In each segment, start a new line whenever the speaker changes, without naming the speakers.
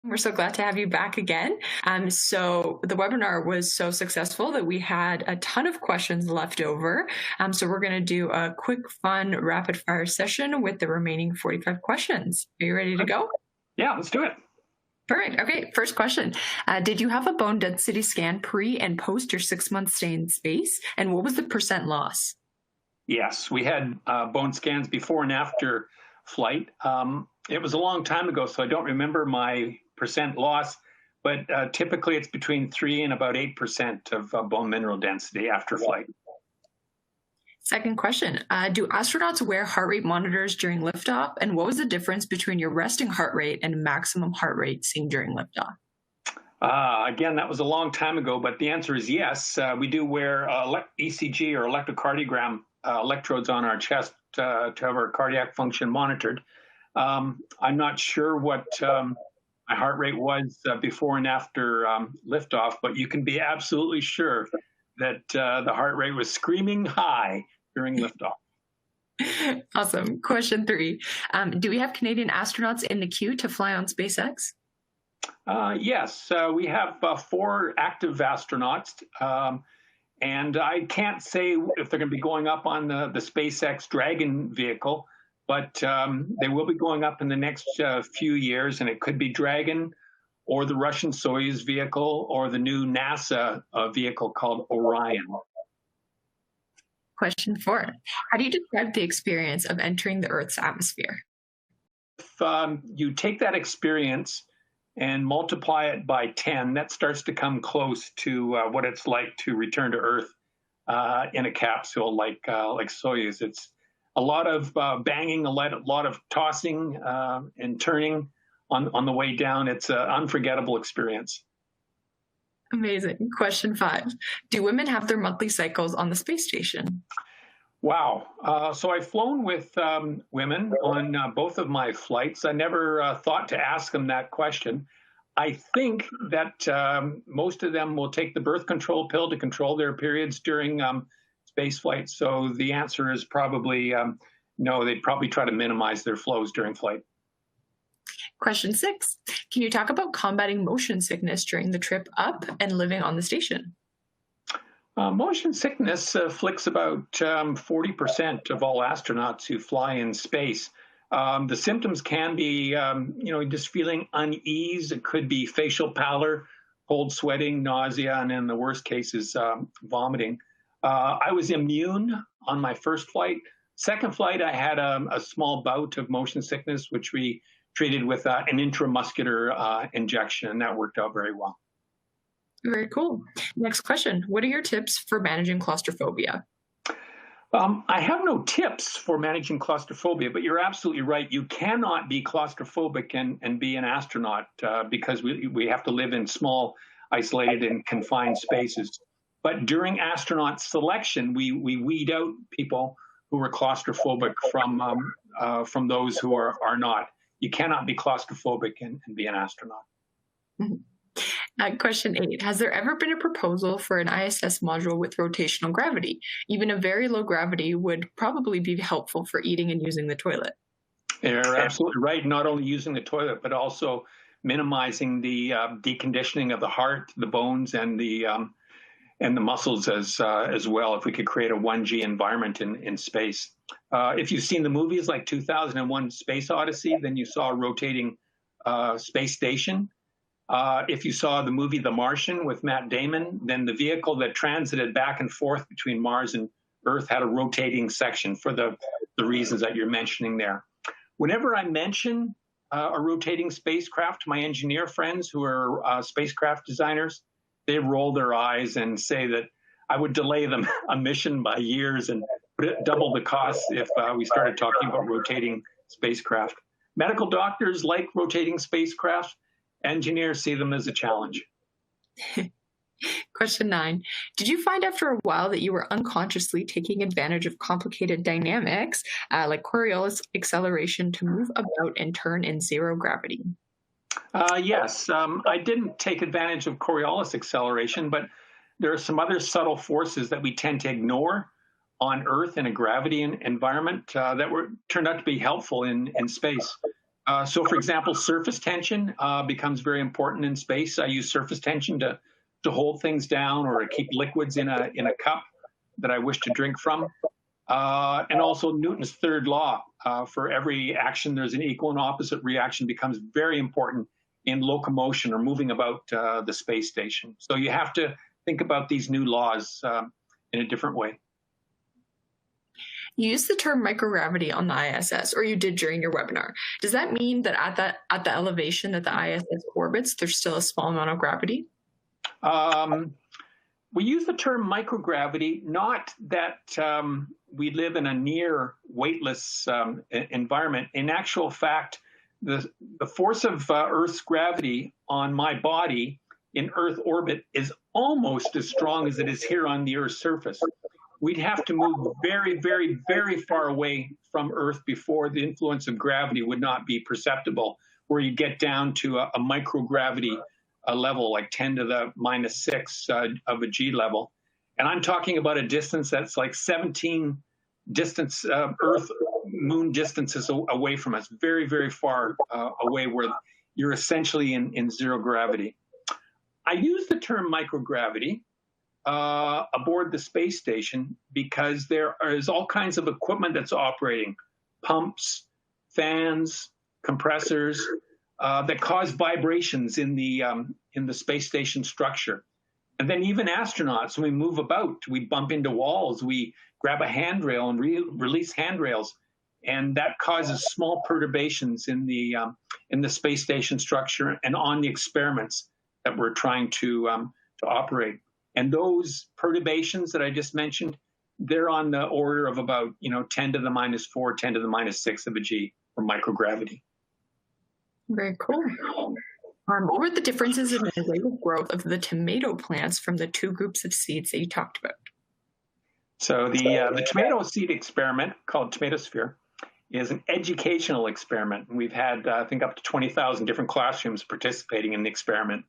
We're so glad to have you back again. So the webinar was so successful that we had a ton of questions left over. So we're going to do a quick, fun, rapid fire session with the remaining 45 questions. Are you ready to go?
Yeah, let's do it.
Perfect. Okay, first question. Did you have a bone density scan pre and post your 6-month stay in space? And what was the percent loss?
Yes, we had bone scans before and after flight. It was a long time ago, so I don't remember my percent loss, but typically it's between 3 and about 8% of bone mineral density after flight.
Second question. Do astronauts wear heart rate monitors during liftoff? And what was the difference between your resting heart rate and maximum heart rate seen during liftoff?
Again, that was a long time ago, but the answer is yes. We do wear ECG or electrocardiogram electrodes on our chest to have our cardiac function monitored. I'm not sure what my heart rate was before and after liftoff, but you can be absolutely sure that the heart rate was screaming high during liftoff.
Awesome. Question 3. Do we have Canadian astronauts in the queue to fly on SpaceX?
Yes, we have 4 active astronauts. And I can't say if they're going to be going up on the SpaceX Dragon vehicle, but they will be going up in the next few years, and it could be Dragon or the Russian Soyuz vehicle or the new NASA vehicle called Orion.
Question 4. How do you describe the experience of entering the Earth's atmosphere?
If you take that experience and multiply it by 10, that starts to come close to what it's like to return to Earth in a capsule like Soyuz. It's a lot of banging, a lot of tossing and turning on the way down. It's an unforgettable experience.
Amazing. Question 5. Do women have their monthly cycles on the space station?
Wow. So I've flown with women on both of my flights. I never thought to ask them that question. I think that most of them will take the birth control pill to control their periods during space flight. So the answer is probably no, they'd probably try to minimize their flows during flight.
Question 6. Can you talk about combating motion sickness during the trip up and living on the station?
Motion sickness afflicts about 40% of all astronauts who fly in space. The symptoms can be, just feeling unease. It could be facial pallor, cold sweating, nausea, and in the worst cases, vomiting. I was immune on my first flight. Second flight, I had a small bout of motion sickness, which we treated with an intramuscular injection, and that worked out very well.
Very cool. Next question. What are your tips for managing claustrophobia?
I have no tips for managing claustrophobia, but you're absolutely right. You cannot be claustrophobic and be an astronaut because we have to live in small, isolated, and confined spaces. But during astronaut selection, we weed out people who are claustrophobic from those who are not. You cannot be claustrophobic and be an astronaut.
Question 8. Has there ever been a proposal for an ISS module with rotational gravity? Even a very low gravity would probably be helpful for eating and using the toilet.
You're absolutely right. Not only using the toilet, but also minimizing the deconditioning of the heart, the bones, and the muscles as well. If we could create a 1G environment in space. If you've seen the movies like 2001: Space Odyssey, then you saw a rotating space station. If you saw the movie The Martian with Matt Damon, then the vehicle that transited back and forth between Mars and Earth had a rotating section for the reasons that you're mentioning there. Whenever I mention a rotating spacecraft, my engineer friends who are spacecraft designers, they roll their eyes and say that I would delay them a mission by years and double the cost if we started talking about rotating spacecraft. Medical doctors like rotating spacecraft. Engineers see them as a challenge.
Question 9. Did you find after a while that you were unconsciously taking advantage of complicated dynamics like Coriolis acceleration to move about and turn in zero gravity?
Yes, I didn't take advantage of Coriolis acceleration, but there are some other subtle forces that we tend to ignore on Earth in a gravity environment that turned out to be helpful in space. So, for example, surface tension becomes very important in space. I use surface tension to hold things down or to keep liquids in a cup that I wish to drink from. And also Newton's third law, for every action, there's an equal and opposite reaction, becomes very important in locomotion or moving about the space station. So you have to think about these new laws in a different way.
You used the term microgravity on the ISS, or you did during your webinar. Does that mean that at the elevation that the ISS orbits, there's still a small amount of gravity?
We use the term microgravity, not that we live in a near weightless environment. In actual fact, the force of Earth's gravity on my body in Earth orbit is almost as strong as it is here on the Earth's surface. We'd have to move very, very, very far away from Earth before the influence of gravity would not be perceptible, where you get down to a microgravity level, like 10 to the minus 6 of a G level. And I'm talking about a distance that's like 17 Earth-Moon distances away from us, very, very far away, where you're essentially in zero gravity. I use the term microgravity aboard the space station because there is all kinds of equipment that's operating, pumps, fans, compressors, that cause vibrations in the space station structure. And then even astronauts, when we move about, we bump into walls, we grab a handrail and release handrails, and that causes small perturbations in the space station structure and on the experiments that we're trying to operate. And those perturbations that I just mentioned, they're on the order of about 10 to the minus 4, 10 to the minus 6 of a G for microgravity.
Very cool. What were the differences in the rate of growth of the tomato plants from the two groups of seeds that you talked about?
So the tomato seed experiment, called Tomatosphere, is an educational experiment. We've had, I think, up to 20,000 different classrooms participating in the experiment.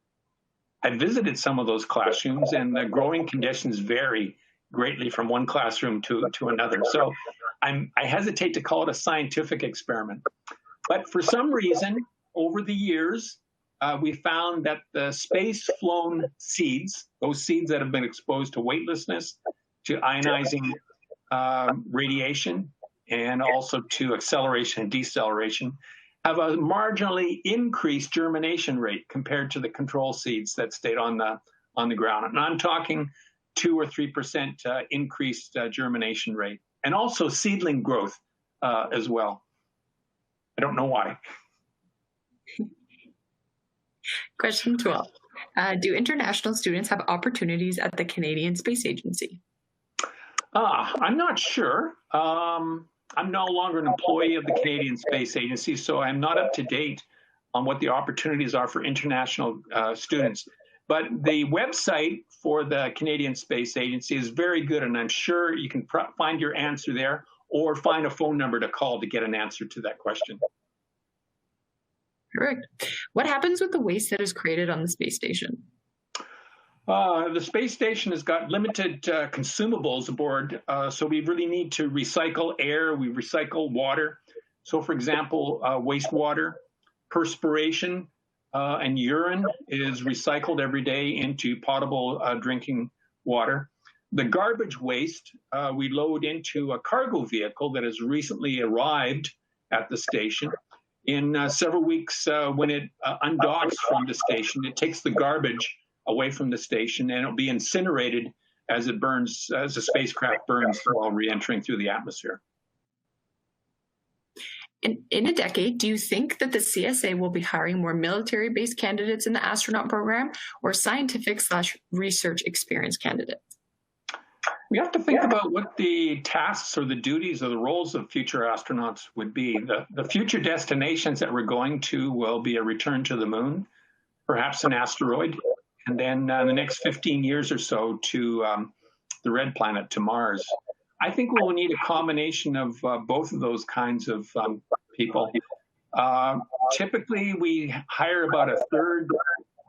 I visited some of those classrooms, and the growing conditions vary greatly from one classroom to another. So I hesitate to call it a scientific experiment. But for some reason, over the years, we found that the space-flown seeds, those seeds that have been exposed to weightlessness, to ionizing radiation, and also to acceleration and deceleration, have a marginally increased germination rate compared to the control seeds that stayed on the ground. And I'm talking 2 or 3% increased germination rate, and also seedling growth as well. I don't know why.
Question 12. Do international students have opportunities at the Canadian Space Agency?
I'm not sure. I'm no longer an employee of the Canadian Space Agency, so I'm not up to date on what the opportunities are for international students. But the website for the Canadian Space Agency is very good, and I'm sure you can find your answer there, or find a phone number to call to get an answer to that question.
Correct. What happens with the waste that is created on the space station?
The space station has got limited consumables aboard, so we really need to recycle air, we recycle water. So, for example, wastewater, perspiration, and urine is recycled every day into potable drinking water. The garbage waste we load into a cargo vehicle that has recently arrived at the station. In several weeks, when it undocks from the station, it takes the garbage away from the station, and it'll be incinerated as it burns, as the spacecraft burns while re-entering through the atmosphere.
In a decade, do you think that the CSA will be hiring more military-based candidates in the astronaut program, or scientific/research experience candidates?
We have to think about what the tasks or the duties or the roles of future astronauts would be. The future destinations that we're going to will be a return to the moon, perhaps an asteroid, and then the next 15 years or so to the red planet, to Mars. I think we'll need a combination of both of those kinds of people. Typically, we hire about a third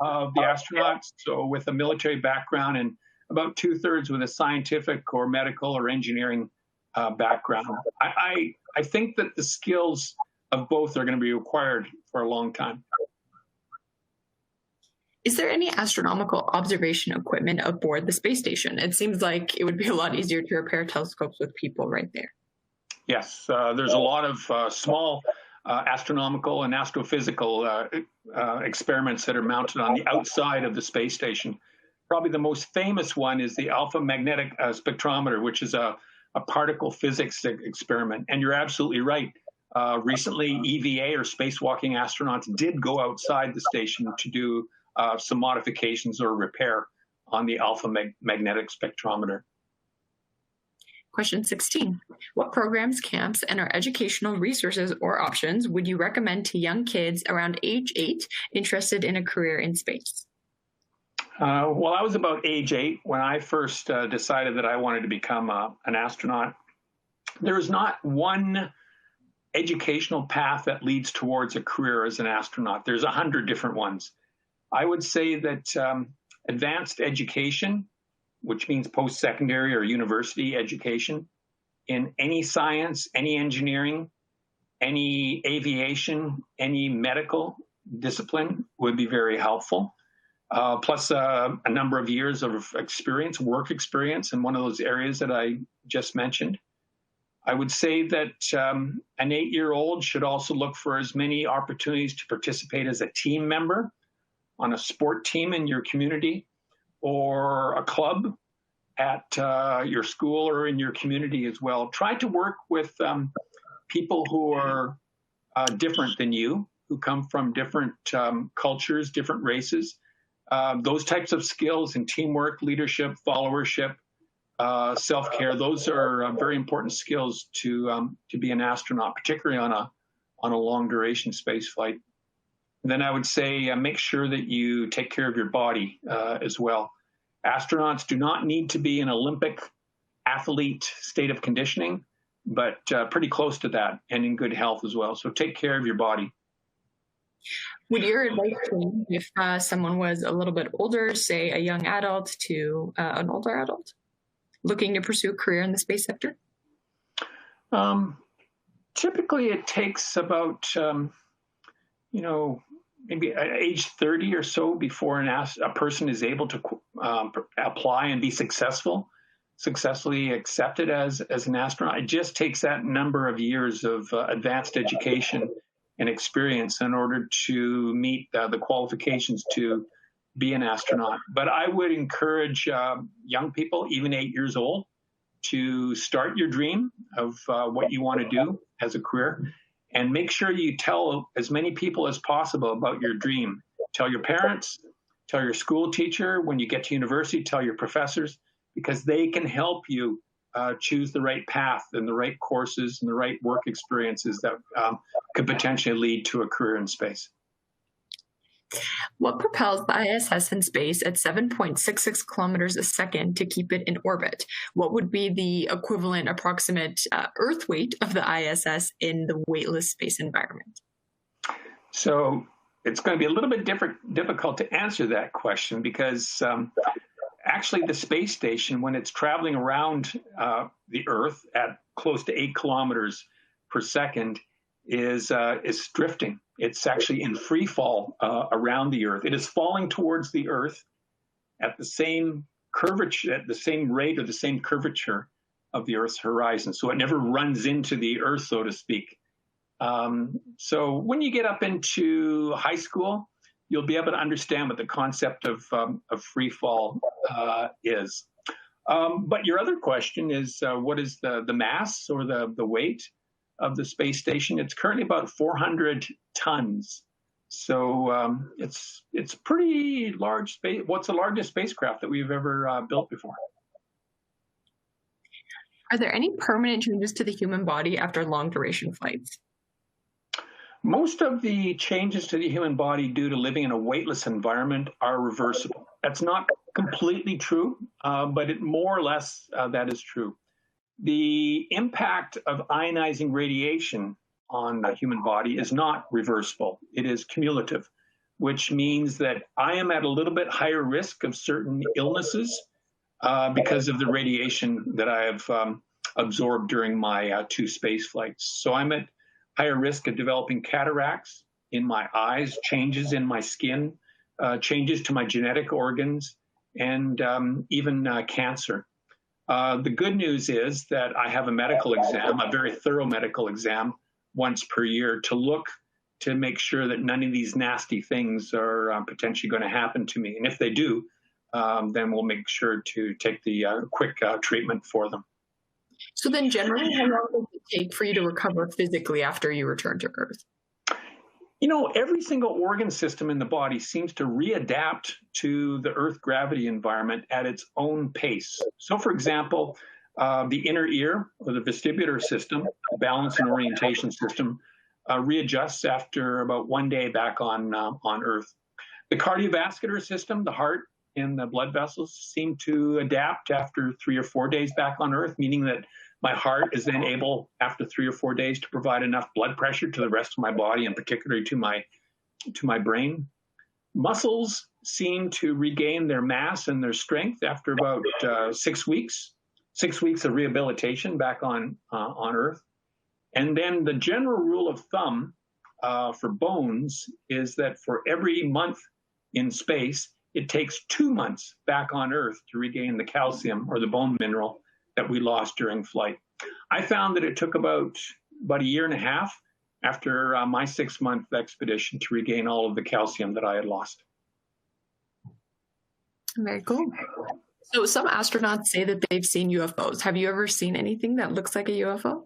of the astronauts, so with a military background, and about 2/3 with a scientific or medical or engineering background. I think that the skills of both are going to be required for a long time.
Is there any astronomical observation equipment aboard the space station? It seems like it would be a lot easier to repair telescopes with people right there.
Yes, there's a lot of small astronomical and astrophysical experiments that are mounted on the outside of the space station. Probably the most famous one is the alpha magnetic spectrometer, which is a particle physics experiment. And you're absolutely right. Recently, EVA or spacewalking astronauts did go outside the station to do some modifications or repair on the alpha magnetic spectrometer.
Question 16. What programs, camps, and or educational resources or options would you recommend to young kids around age 8 interested in a career in space?
Well, I was about age 8 when I first decided that I wanted to become an astronaut. There is not one educational path that leads towards a career as an astronaut. There's 100 different ones. I would say that advanced education, which means post-secondary or university education, in any science, any engineering, any aviation, any medical discipline would be very helpful. Plus a number of years of experience, work experience in one of those areas that I just mentioned. I would say that an 8-year-old should also look for as many opportunities to participate as a team member on a sport team in your community or a club at your school or in your community as well. Try to work with people who are different than you, who come from different cultures, different races. Those types of skills in teamwork, leadership, followership, self-care, those are very important skills to be an astronaut, particularly on a long duration space flight. Then I would say make sure that you take care of your body as well. Astronauts do not need to be an Olympic athlete state of conditioning, but pretty close to that and in good health as well. So take care of your body.
Would your advice change if someone was a little bit older, say a young adult to an older adult looking to pursue a career in the space sector?
Typically, it takes about, maybe at age 30 or so before a person is able to apply and be successfully accepted as an astronaut. It just takes that number of years of advanced education and experience in order to meet the qualifications to be an astronaut. But I would encourage young people, even 8 years old, to start your dream of what you want to do as a career. And make sure you tell as many people as possible about your dream. Tell your parents, tell your school teacher. When you get to university, tell your professors, because they can help you choose the right path and the right courses and the right work experiences that could potentially lead to a career in space.
What propels the ISS in space at 7.66 kilometers a second to keep it in orbit? What would be the equivalent approximate Earth weight of the ISS in the weightless space environment?
So it's going to be a little bit difficult to answer that question because actually the space station, when it's traveling around the Earth at close to 8 kilometers per second, is drifting. It's actually in free fall around the Earth. It is falling towards the Earth at the same curvature, at the same rate or the same curvature of the Earth's horizon. So it never runs into the Earth, so to speak. So when you get up into high school, you'll be able to understand what the concept of free fall is. But your other question is, what is the mass or the weight of the space station? It's currently about 400 tons. So it's pretty large space. What's the largest spacecraft that we've ever built before?
Are there any permanent changes to the human body after long duration flights?
Most of the changes to the human body due to living in a weightless environment are reversible. That's not completely true, but it more or less that is true. The impact of ionizing radiation on the human body is not reversible. It is cumulative, which means that I am at a little bit higher risk of certain illnesses because of the radiation that I have absorbed during my 2 space flights. So I'm at higher risk of developing cataracts in my eyes, changes in my skin, changes to my genetic organs, and even cancer. The good news is that I have a medical exam, a very thorough medical exam, once per year to make sure that none of these nasty things are potentially going to happen to me. And if they do, then we'll make sure to take the quick treatment for them.
So then generally, how long does it take for you to recover physically after you return to Earth?
You know, every single organ system in the body seems to readapt to the Earth gravity environment at its own pace. So, for example, the inner ear, or the vestibular system, the balance and orientation system, readjusts after about 1 day back on Earth. The cardiovascular system, the heart and the blood vessels, seem to adapt after 3 or 4 days back on Earth, meaning that my heart is then able, after 3 or 4 days, to provide enough blood pressure to the rest of my body, and particularly to my brain. Muscles seem to regain their mass and their strength after about 6 weeks. 6 weeks of rehabilitation back on Earth. And then the general rule of thumb for bones is that for every month in space, it takes 2 months back on Earth to regain the calcium, or the bone mineral, that we lost during flight. I found that it took about a year and a half after my 6-month expedition to regain all of the calcium that I had lost.
Very cool. So some astronauts say that they've seen UFOs. Have you ever seen anything that looks like a UFO?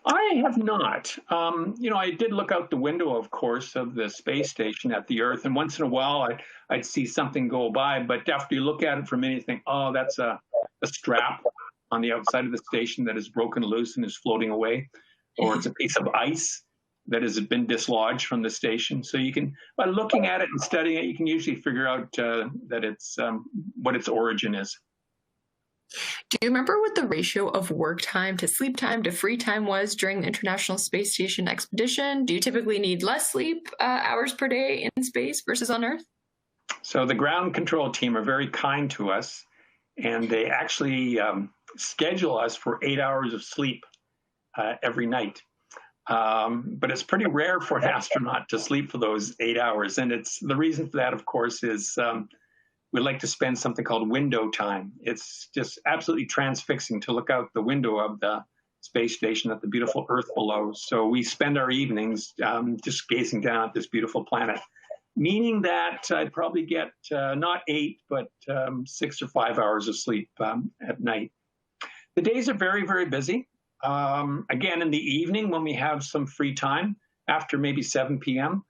I have not. I did look out the window, of course, of the space station at the Earth, and once in a while I'd see something go by, but after you look at it for a minute, you think, oh, that's a strap on the outside of the station that is broken loose and is floating away, or it's a piece of ice that has been dislodged from the station. So you can, by looking at it and studying it, you can usually figure out that it's what its origin is.
Do you remember what the ratio of work time to sleep time to free time was during the International Space Station expedition? Do you typically need less sleep hours per day in space versus on Earth?
So the ground control team are very kind to us, and they actually schedule us for 8 hours of sleep every night. But it's pretty rare for an astronaut to sleep for those 8 hours. And the reason for that, of course, is we like to spend something called window time. It's just absolutely transfixing to look out the window of the space station at the beautiful Earth below. So we spend our evenings just gazing down at this beautiful planet, meaning that I'd probably get not 8, but 6 or 5 hours of sleep at night. The days are very, very busy. Again, in the evening, when we have some free time, after maybe 7 p.m.,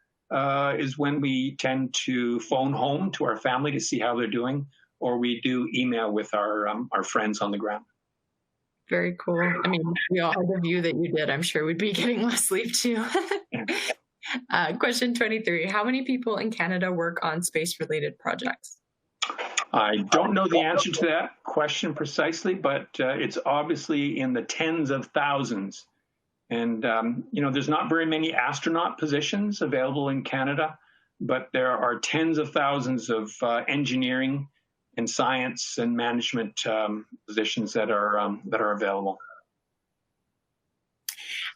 is when we tend to phone home to our family to see how they're doing, or we do email with our friends on the ground.
Very cool. I mean, we all had the view that you did. I'm sure we'd be getting less sleep too. Question 23. How many people in Canada work on space-related projects?
I don't know the answer to that question precisely, but it's obviously in the tens of thousands. And, there's not very many astronaut positions available in Canada, but there are tens of thousands of engineering and science and management positions that are available.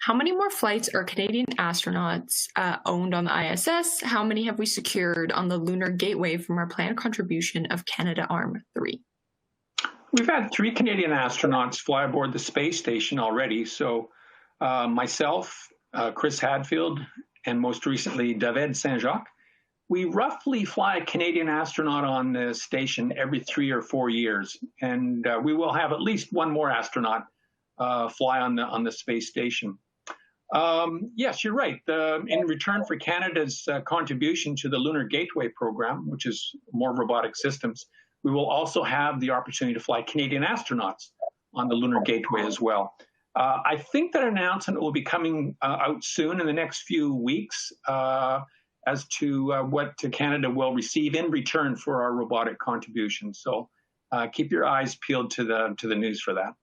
How many more flights are Canadian astronauts owned on the ISS? How many have we secured on the Lunar Gateway from our planned contribution of Canadarm3?
We've had 3 Canadian astronauts fly aboard the space station already. So myself, Chris Hadfield, and most recently David Saint-Jacques, we roughly fly a Canadian astronaut on the station every 3 or 4 years. And we will have at least one more astronaut fly on the space station. Yes, you're right. In return for Canada's contribution to the Lunar Gateway program, which is more robotic systems, we will also have the opportunity to fly Canadian astronauts on the Lunar Gateway as well. I think that announcement will be coming out soon in the next few weeks as to what Canada will receive in return for our robotic contribution. So keep your eyes peeled to the news for that.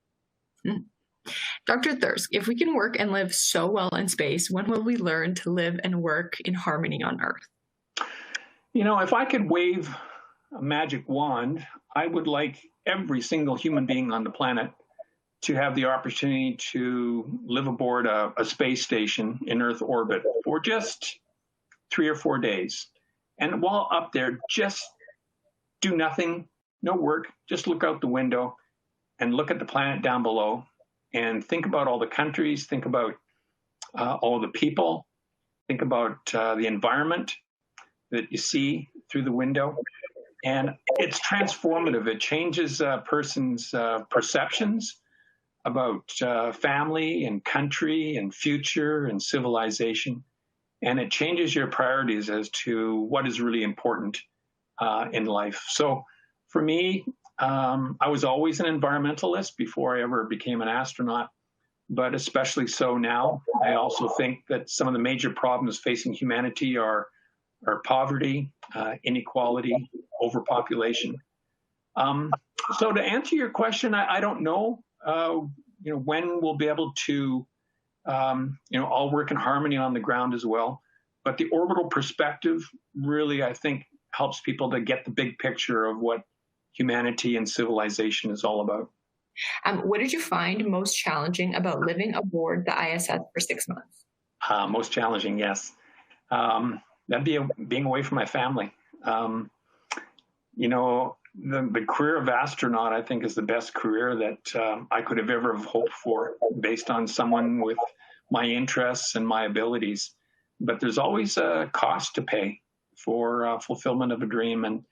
Dr. Thirsk, if we can work and live so well in space, when will we learn to live and work in harmony on Earth?
If I could wave a magic wand, I would like every single human being on the planet to have the opportunity to live aboard a space station in Earth orbit for just 3 or 4 days. And while up there, just do nothing, no work, just look out the window and look at the planet down below and think about all the countries, think about all the people, think about the environment that you see through the window. And it's transformative. It changes a person's perceptions about family and country and future and civilization. And it changes your priorities as to what is really important in life. So for me, I was always an environmentalist before I ever became an astronaut, but especially so now. I also think that some of the major problems facing humanity are poverty, inequality, overpopulation. So to answer your question, I don't know, when we'll be able to, all work in harmony on the ground as well. But the orbital perspective really, I think, helps people to get the big picture of what humanity and civilization is all about.
What did you find most challenging about living aboard the ISS for 6 months?
Most challenging, yes. That'd be being away from my family. The career of astronaut, I think, is the best career that I could have ever have hoped for based on someone with my interests and my abilities. But there's always a cost to pay for fulfillment of a dream. And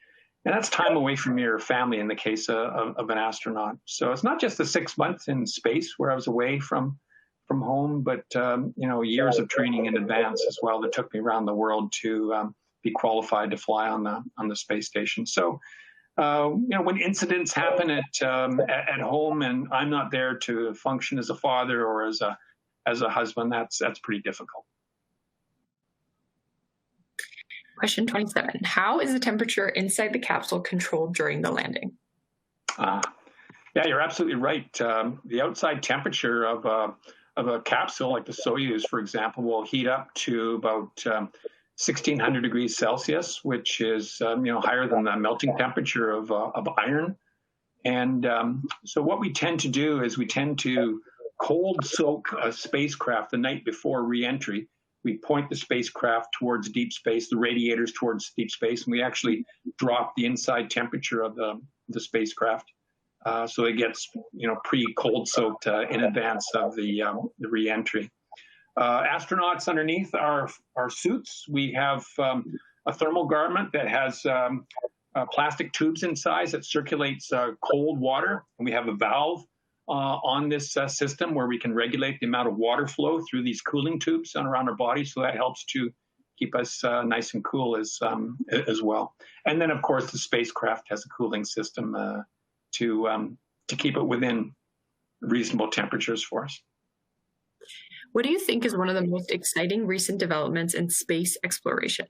that's time away from your family in the case of an astronaut. So it's not just the 6 months in space where I was away from home, but years of training in advance as well that took me around the world to be qualified to fly on the space station. So when incidents happen at home and I'm not there to function as a father or as a husband, that's pretty difficult.
Question 27. How is the temperature inside the capsule controlled during the landing?
Yeah, you're absolutely right. The outside temperature of a capsule, like the Soyuz, for example, will heat up to about 1,600 degrees Celsius, which is higher than the melting temperature of iron. And so what we tend to do is we tend to cold soak a spacecraft the night before reentry. We point the spacecraft towards deep space, the radiators towards deep space, and we actually drop the inside temperature of the spacecraft. So it gets pre-cold soaked in advance of the reentry. Astronauts underneath our suits, we have a thermal garment that has plastic tubes inside that circulates cold water, and we have a valve on this system where we can regulate the amount of water flow through these cooling tubes around our body. So that helps to keep us nice and cool as well. And then, of course, the spacecraft has a cooling system to keep it within reasonable temperatures for us.
What do you think is one of the most exciting recent developments in space exploration?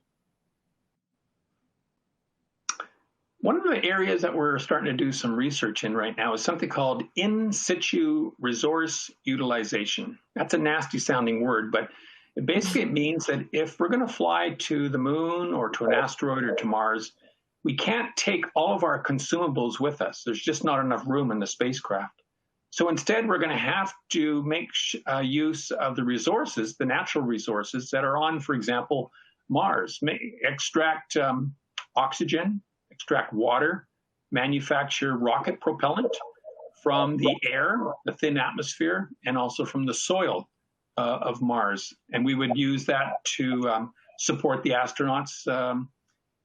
One of the areas that we're starting to do some research in right now is something called in situ resource utilization. That's a nasty sounding word, but basically it means that if we're going to fly to the moon or to an asteroid or to Mars, we can't take all of our consumables with us. There's just not enough room in the spacecraft. So instead, we're going to have to make use of the resources, the natural resources that are on, for example, Mars. Extract oxygen, extract water, manufacture rocket propellant from the air, the thin atmosphere, and also from the soil of Mars. And we would use that to support the astronauts'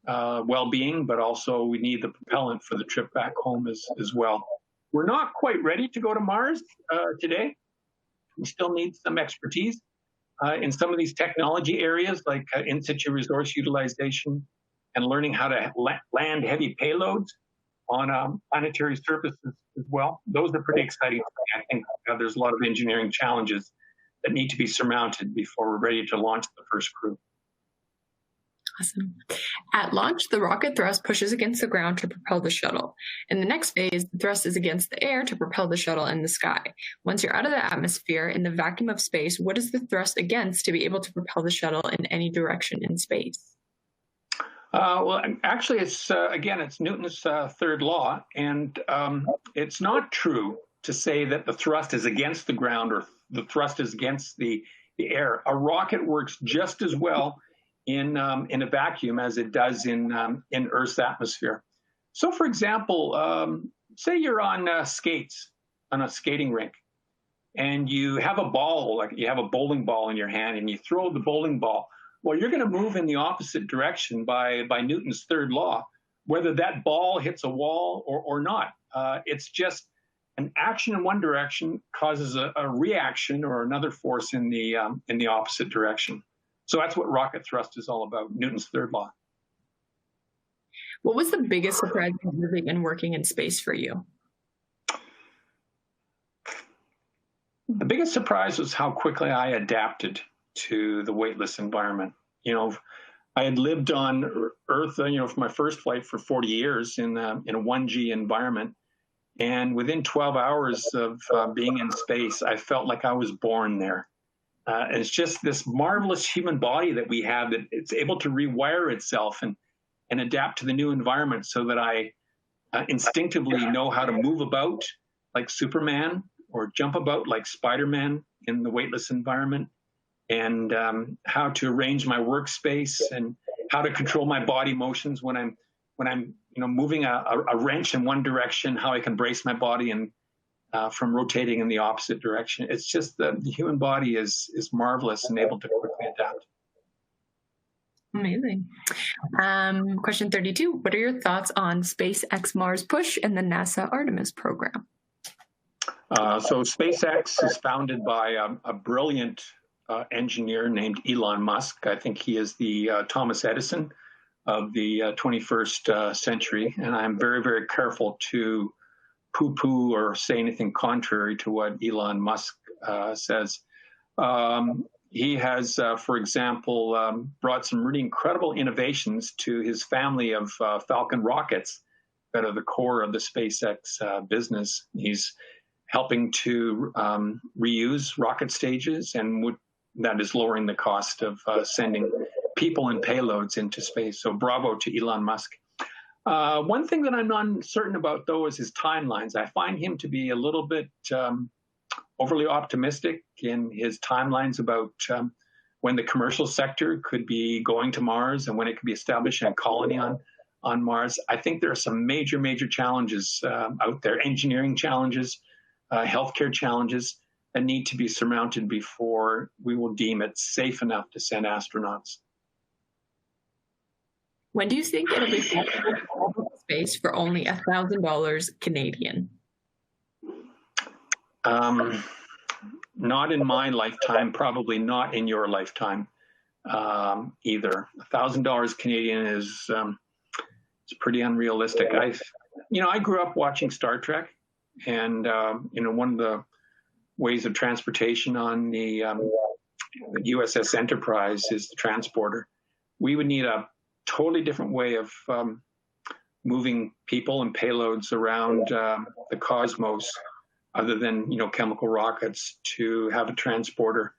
well-being, but also we need the propellant for the trip back home as well. We're not quite ready to go to Mars today. We still need some expertise in some of these technology areas like in situ resource utilization and learning how to land heavy payloads on planetary surfaces as well. Those are pretty exciting. I think there's a lot of engineering challenges that need to be surmounted before we're ready to launch the first crew.
Awesome. At launch, the rocket thrust pushes against the ground to propel the shuttle. In the next phase, the thrust is against the air to propel the shuttle in the sky. Once you're out of the atmosphere, in the vacuum of space, what is the thrust against to be able to propel the shuttle in any direction in space?
Well, actually, it's Newton's third law, and it's not true to say that the thrust is against the ground or the thrust is against the air. A rocket works just as well in a vacuum as it does in Earth's atmosphere. So, for example, say you're on skates on a skating rink, and you have a ball, like you have a bowling ball in your hand, and you throw the bowling ball. Well, you're going to move in the opposite direction by Newton's third law, whether that ball hits a wall or not. It's just an action in one direction causes a reaction or another force in the opposite direction. So that's what rocket thrust is all about, Newton's third law.
What was the biggest surprise in living and working in space for you?
The biggest surprise was how quickly I adapted to the weightless environment. I had lived on Earth, for my first flight for 40 years in a 1G environment. And within 12 hours of being in space, I felt like I was born there. It's just this marvelous human body that we have that it's able to rewire itself and adapt to the new environment so that I instinctively know how to move about like Superman or jump about like Spider-Man in the weightless environment, and how to arrange my workspace and how to control my body motions when I'm moving a wrench in one direction, how I can brace my body and from rotating in the opposite direction. It's just the human body is marvelous and able to quickly adapt.
Amazing. Question 32. What are your thoughts on SpaceX Mars push and the NASA Artemis program?
So SpaceX is founded by a brilliant engineer named Elon Musk. I think he is the Thomas Edison of the 21st century. And I'm very, very careful to poo-poo or say anything contrary to what Elon Musk says. He has, for example, brought some really incredible innovations to his family of Falcon rockets that are the core of the SpaceX business. He's helping to reuse rocket stages, and that is lowering the cost of sending people and payloads into space. So bravo to Elon Musk. One thing that I'm not certain about, though, is his timelines. I find him to be a little bit overly optimistic in his timelines about when the commercial sector could be going to Mars and when it could be establishing a colony on Mars. I think there are some major, major challenges out there, engineering challenges, healthcare challenges that need to be surmounted before we will deem it safe enough to send astronauts.
When do you think it'll be possible to travel to space for only $1,000 Canadian?
Not in my lifetime, probably not in your lifetime either. $1,000 Canadian is pretty unrealistic. I grew up watching Star Trek, and one of the ways of transportation on the USS Enterprise is the transporter. We would need a totally different way of moving people and payloads around the cosmos, other than chemical rockets, to have a transporter.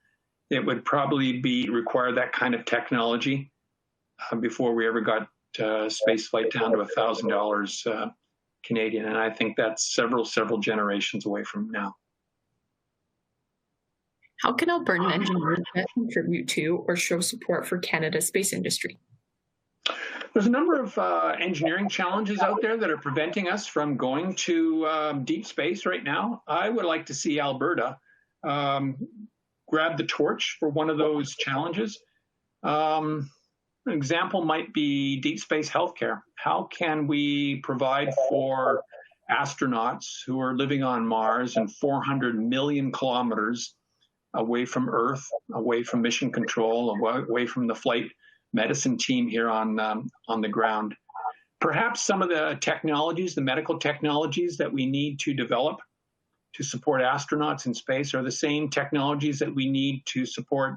It would probably require that kind of technology before we ever got space flight down to $1,000 Canadian, and I think that's several generations away from now.
How can Albertan engineers contribute to or show support for Canada's space industry?
There's a number of engineering challenges out there that are preventing us from going to deep space right now. I would like to see Alberta grab the torch for one of those challenges. An example might be deep space healthcare. How can we provide for astronauts who are living on Mars and 400 million kilometers away from Earth, away from mission control, away from the flight medicine team here on the ground? Perhaps some of the technologies, the medical technologies that we need to develop to support astronauts in space are the same technologies that we need to support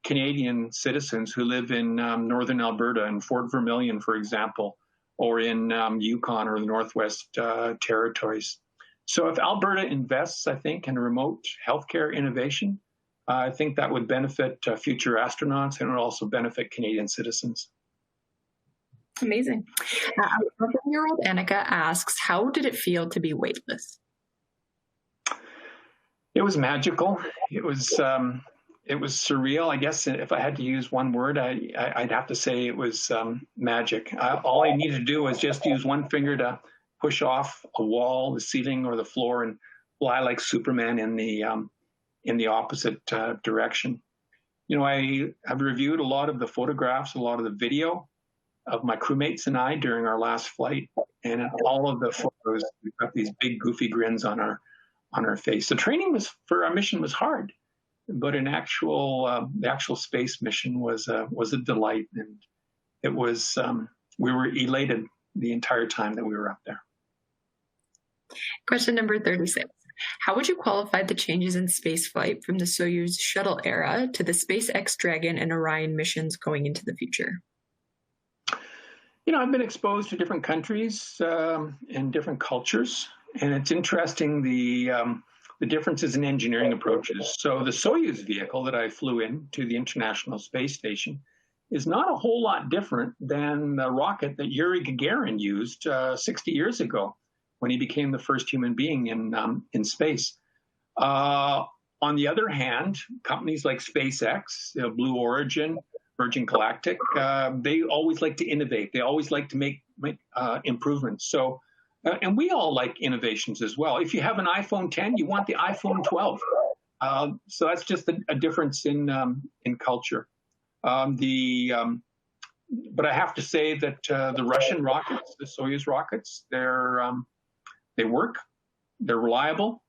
Canadian citizens who live in northern Alberta and Fort Vermilion, for example, or in Yukon or the Northwest Territories. So if Alberta invests, I think, in remote healthcare innovation, I think that would benefit future astronauts, and it would also benefit Canadian citizens.
Amazing. Our 11-year-old Annika asks, how did it feel to be weightless?
It was magical. It was surreal. I guess if I had to use one word, I'd have to say it was magic. All I needed to do was just use one finger to push off a wall, the ceiling, or the floor, and fly like Superman in the opposite direction. You know, I have reviewed a lot of the photographs, a lot of the video of my crewmates and I during our last flight, and in all of the photos, we've got these big goofy grins on our face. The training for our mission was hard, but the actual space mission was a delight, and it was we were elated the entire time that we were up there.
Question number 36. How would you qualify the changes in spaceflight from the Soyuz shuttle era to the SpaceX Dragon and Orion missions going into the future?
You know, I've been exposed to different countries and different cultures, and it's interesting the differences in engineering approaches. So the Soyuz vehicle that I flew in to the International Space Station is not a whole lot different than the rocket that Yuri Gagarin used 60 years ago when he became the first human being in space. On the other hand, companies like SpaceX, Blue Origin, Virgin Galactic, they always like to innovate. They always like to make improvements. So, and we all like innovations as well. If you have an iPhone 10, you want the iPhone 12. So that's just a difference in culture. But I have to say that the Russian rockets, the Soyuz rockets, they work, they're reliable,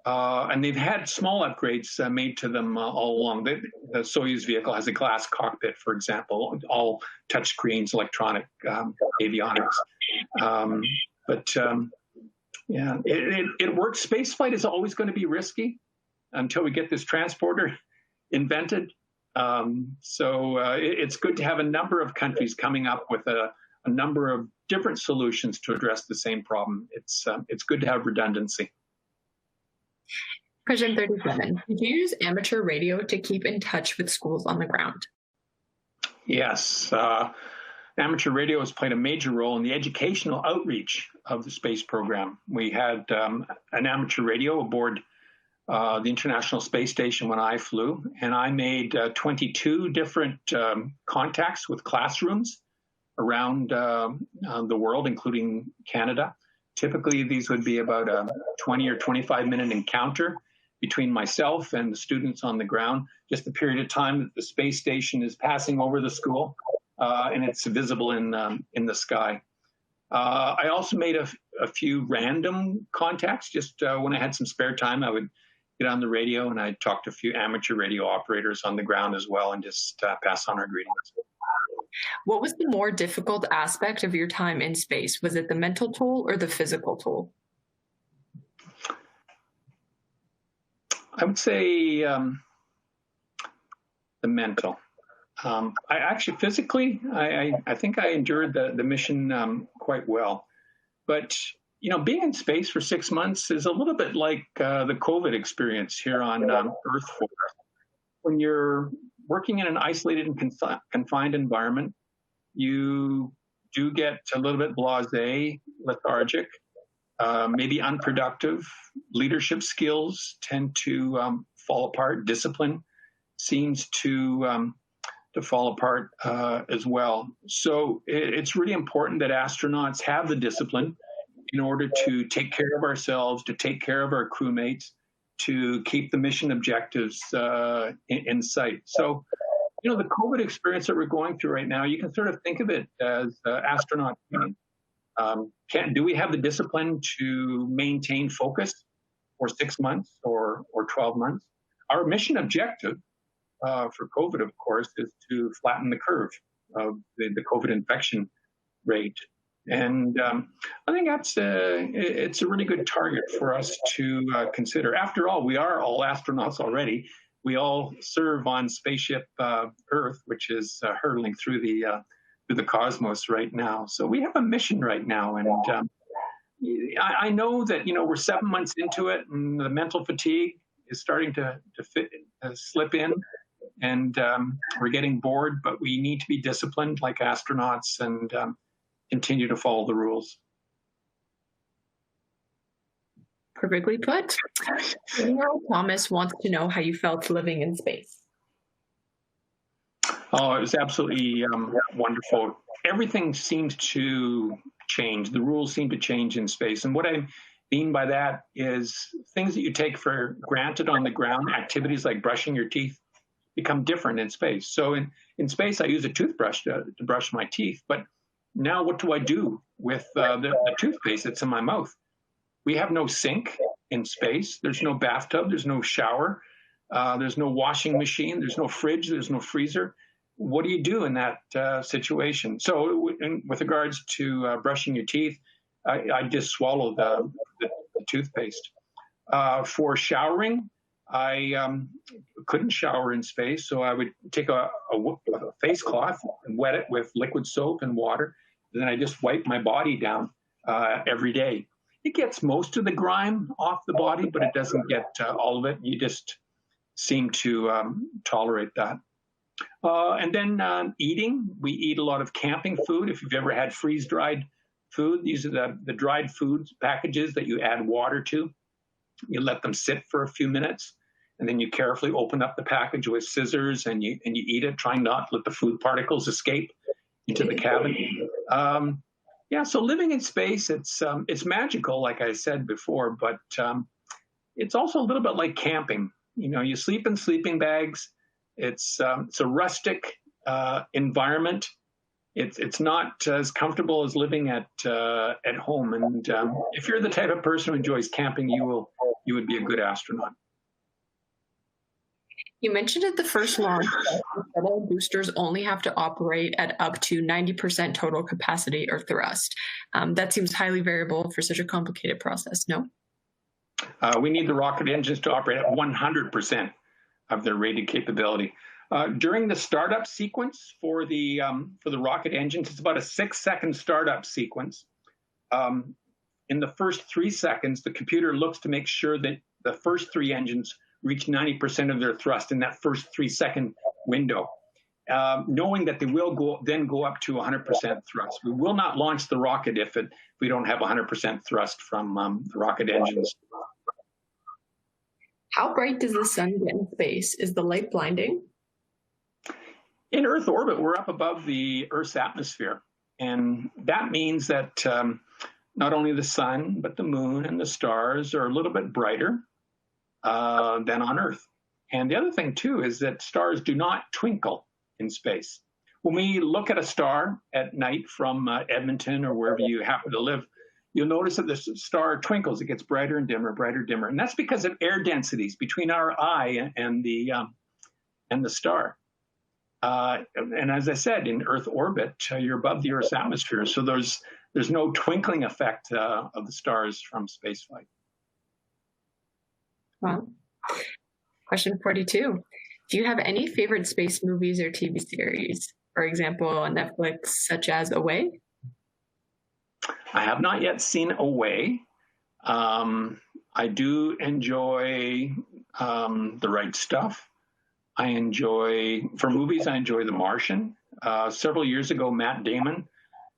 and they've had small upgrades made to them all along. The Soyuz vehicle has a glass cockpit, for example, all touchscreens, electronic avionics. Yeah, it works. Spaceflight is always going to be risky until we get this transporter invented. It's good to have a number of countries coming up with a number of different solutions to address the same problem. It's good to have redundancy.
Question 37. Did you use amateur radio to keep in touch with schools on the ground?
Yes. Amateur radio has played a major role in the educational outreach of the space program. We had an amateur radio aboard the International Space Station when I flew, and I made 22 different contacts with classrooms around the world, including Canada. Typically, these would be about a 20 or 25-minute encounter between myself and the students on the ground, just the period of time that the space station is passing over the school, and it's visible in the sky. I also made a few random contacts. Just when I had some spare time, I would get on the radio and I'd talk to a few amateur radio operators on the ground as well and just pass on our greetings.
What was the more difficult aspect of your time in space? Was it the mental toll or the physical toll?
I would say the mental. I actually physically, I think I endured the mission quite well. But, you know, being in space for 6 months is a little bit like the COVID experience here on Earth for us. When you're working in an isolated and confined environment, you do get a little bit blasé, lethargic, maybe unproductive. Leadership skills tend to fall apart. Discipline seems to fall apart as well. So it's really important that astronauts have the discipline in order to take care of ourselves, to take care of our crewmates, to keep the mission objectives in sight. So, you know, the COVID experience that we're going through right now, you can sort of think of it as astronaut training. Do we have the discipline to maintain focus for 6 months or 12 months? Our mission objective for COVID, of course, is to flatten the curve of the COVID infection rate. And I think it's a really good target for us to consider. After all, we are all astronauts already. We all serve on spaceship Earth, which is hurtling through the cosmos right now. So we have a mission right now, and I know that, you know, we're 7 months into it, and the mental fatigue is starting to slip in, and we're getting bored. But we need to be disciplined like astronauts and continue to follow the rules.
Perfectly put. Thomas wants to know how you felt living in space.
Oh, it was absolutely wonderful. Everything seems to change. The rules seem to change in space. And what I mean by that is things that you take for granted on the ground, activities like brushing your teeth, become different in space. So in space, I use a toothbrush to brush my teeth. But now what do I do with the toothpaste that's in my mouth? We have no sink in space. There's no bathtub. There's no shower. There's no washing machine. There's no fridge. There's no freezer. What do you do in that situation? So with regards to brushing your teeth, I just swallow the toothpaste. For showering, I couldn't shower in space, so I would take a face cloth and wet it with liquid soap and water. And then I just wipe my body down every day. It gets most of the grime off the body, but it doesn't get all of it. You just seem to tolerate that. And then eating, we eat a lot of camping food. If you've ever had freeze-dried food, these are the dried food packages that you add water to. You let them sit for a few minutes, and then you carefully open up the package with scissors and you eat it, trying not to let the food particles escape into the cabin. Yeah, so living in space, it's magical, like I said before, but it's also a little bit like camping. You know, you sleep in sleeping bags. It's a rustic environment. It's not as comfortable as living at home. And if you're the type of person who enjoys camping, you would be a good astronaut.
You mentioned at the first launch that boosters only have to operate at up to 90% total capacity or thrust. That seems highly variable for such a complicated process, no?
We need the rocket engines to operate at 100% of their rated capability. During the startup sequence for the rocket engines, it's about a 6-second startup sequence. In the first 3 seconds, the computer looks to make sure that the first 3 engines reach 90% of their thrust in that first 3-second window, knowing that they will go up to 100% thrust. We will not launch the rocket if we don't have 100% thrust from the rocket engines.
How bright does the sun get in space? Is the light blinding?
In Earth orbit, we're up above the Earth's atmosphere. And that means that not only the sun, but the moon and the stars are a little bit brighter than on Earth. And the other thing, too, is that stars do not twinkle in space. When we look at a star at night from Edmonton or wherever you happen to live, you'll notice that the star twinkles. It gets brighter and dimmer, brighter, dimmer. And that's because of air densities between our eye and the star. And as I said, in Earth orbit, you're above the Earth's atmosphere. So there's no twinkling effect of the stars from spaceflight.
Wow. Question 42. Do you have any favorite space movies or TV series? For example, on Netflix, such as Away?
I have not yet seen Away. I do enjoy The Right Stuff. For movies, I enjoy The Martian. Several years ago, Matt Damon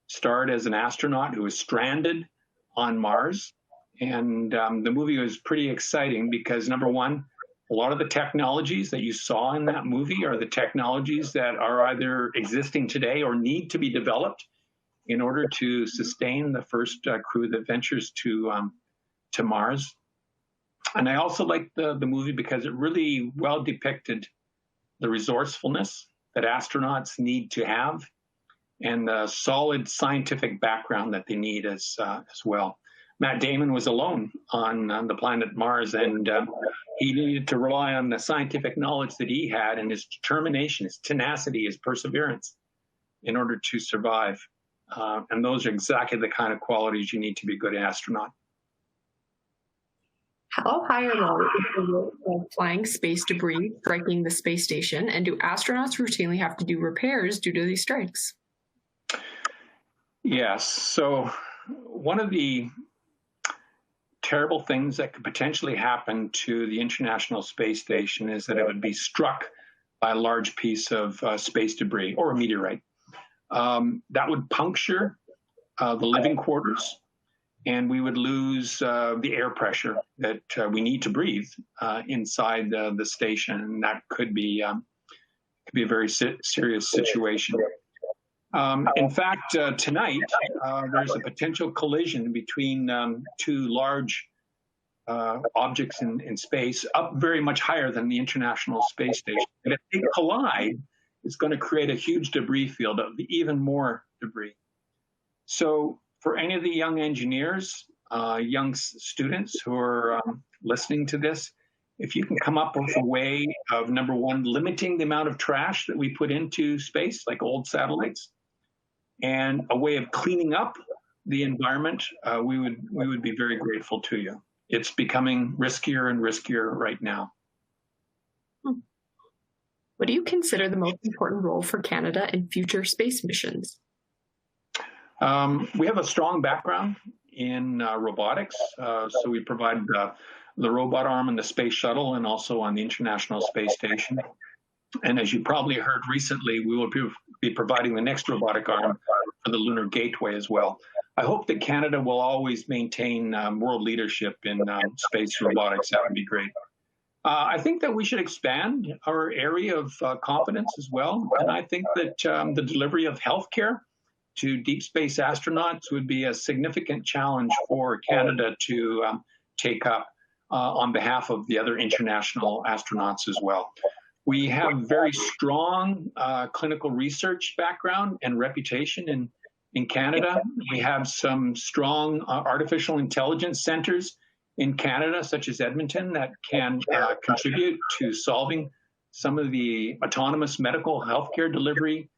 starred as an astronaut who was stranded on Mars. And the movie was pretty exciting because, number one, a lot of the technologies that you saw in that movie are the technologies that are either existing today or need to be developed in order to sustain the first crew that ventures to Mars. And I also liked the movie because it really well depicted the resourcefulness that astronauts need to have and the solid scientific background that they need as well. Matt Damon was alone on the planet Mars, and he needed to rely on the scientific knowledge that he had and his determination, his tenacity, his perseverance in order to survive. And those are exactly the kind of qualities you need to be a good astronaut.
How high or low is the risk of flying space debris striking the space station, and do astronauts routinely have to do repairs due to these strikes?
Yes. So one of the terrible things that could potentially happen to the International Space Station is that it would be struck by a large piece of space debris or a meteorite. That would puncture the living quarters. and we would lose the air pressure that we need to breathe inside the station, and that could be a very serious situation. In fact, tonight there's a potential collision between two large objects in space, up very much higher than the International Space Station. And if they collide, it's going to create a huge debris field of even more debris. So for any of the young engineers, young students who are listening to this, if you can come up with a way of, number one, limiting the amount of trash that we put into space, like old satellites, and a way of cleaning up the environment, we would be very grateful to you. It's becoming riskier and riskier right now.
What do you consider the most important role for Canada in future space missions?
We have a strong background in robotics, so we provide the robot arm in the space shuttle and also on the International Space Station. And as you probably heard recently, we will be providing the next robotic arm for the Lunar Gateway as well. I hope that Canada will always maintain world leadership in space robotics. That would be great. I think that we should expand our area of competence as well. And I think that the delivery of healthcare to deep space astronauts would be a significant challenge for Canada to take up on behalf of the other international astronauts as well. We have very strong clinical research background and reputation in Canada. We have some strong artificial intelligence centers in Canada, such as Edmonton, that can contribute to solving some of the autonomous medical healthcare delivery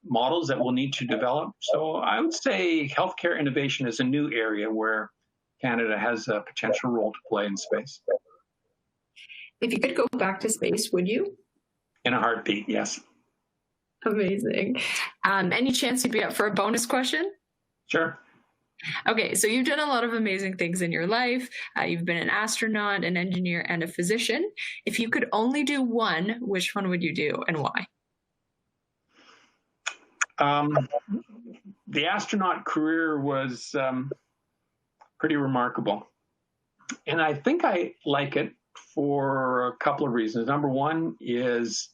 models that we'll need to develop. So I would say healthcare innovation is a new area where Canada has a potential role to play in space.
If you could go back to space, would you?
In a heartbeat, yes.
Amazing. Any chance you'd be up for a bonus question?
Sure.
Okay, so you've done a lot of amazing things in your life. You've been an astronaut, an engineer, and a physician. If you could only do one, which one would you do and why?
The astronaut career was pretty remarkable. And I think I like it for a couple of reasons. Number one is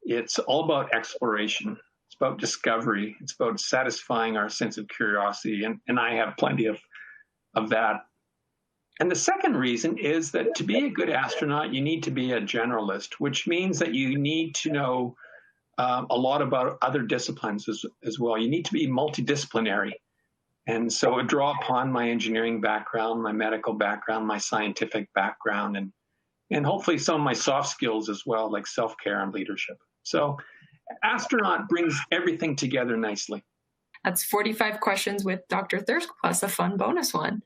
it's all about exploration. It's about discovery. It's about satisfying our sense of curiosity. And I have plenty of that. And the second reason is that to be a good astronaut, you need to be a generalist, which means that you need to know a lot about other disciplines as well. You need to be multidisciplinary. And so I draw upon my engineering background, my medical background, my scientific background, and hopefully some of my soft skills as well, like self-care and leadership. So astronaut brings everything together nicely.
That's 45 questions with Dr. Thirsk plus a fun bonus one.